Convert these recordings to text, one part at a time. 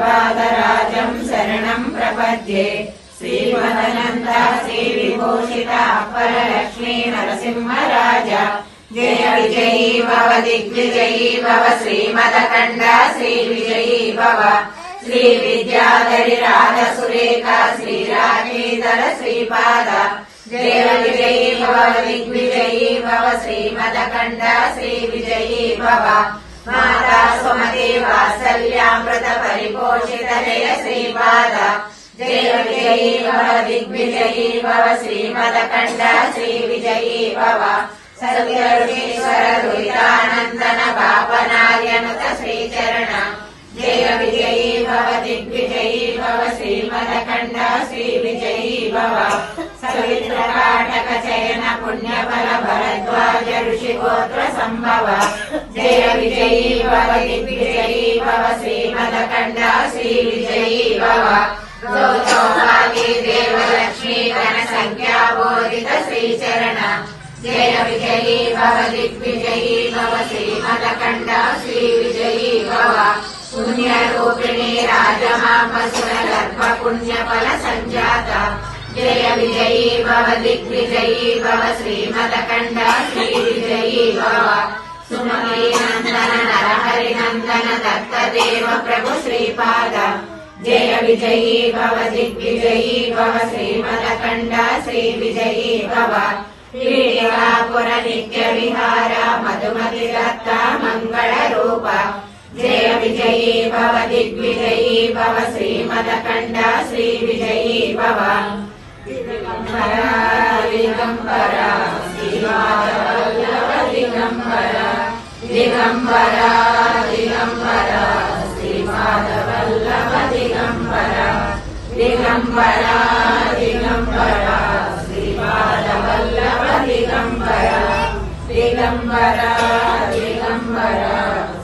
श्रीपादराजं शरणं प्रपद्ये। श्रीमदनन्द श्रीविभूषित अपरलक्ष्मी नरसिंहराज जय विजयी भव दिग्विजयी भव श्रीमदखण्ड श्रीविजयी भव श्रीविद्याधरि राजसुरेखा श्रीराजीधर श्रीपाद जय विजयी भव दिग्विजयी भव श्रीमदखण्ड श्रीविजयी भव माता सुमति वात्सल्यामृत परिपोषित जय श्रीपाद जय विजयी भव दिग्विजयी भव श्रीमदखण्ड श्रीविजयी भव सत्यऋषीश्वर दुरितानन्दन पापनार्यनुत श्रीचरण जय विजयी भव दिग्विजयी भव श्रीमदखण्ड श्रीविजयी भव सवित्रकाटक चयन पुण्यफल भरद्वाज ऋषिगोत्र संभव जय विजयी भव दिग्विजयी भव श्रीमदखण्ड श्रीविजयी भव सौभागी देवलक्ष्मी गण संख्या बोधित श्रीचरण जय विजयी भव दिग्विजयी भव श्रीमदखण्ड श्रीविजयी भव पुण्यरूपिणी राजमापसुर गर्भ पुण्यफल संजाता जय विजयी भव दिग्विजयी भव श्रीमदखण्ड श्रीविजयी भव सुमती नंदन नरहरि नंदन दत्तदेव प्रभु श्रीपाद जय विजयी भव दिग्विजयी भव श्रीमदखण्ड श्रीविजयी भव पीडिकापुर नित्य विहार मधुमति दत्ता मंगल रूप जय विजयी भव दिग्विजयी भव श्रीमदखण्ड श्रीविजयी भव दिगंबरा दिगंबरा श्रीपादवल्लभ दिगंबरा दिगंबरा दिगंबरा श्रीपादवल्लभ दिगंबरा दिगंबरा दिगंबरा श्रीपादवल्लभ दिगंबरा दिगंबरा दिगंबरा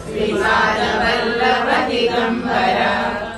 श्रीपादवल्लभ दिगंबरा।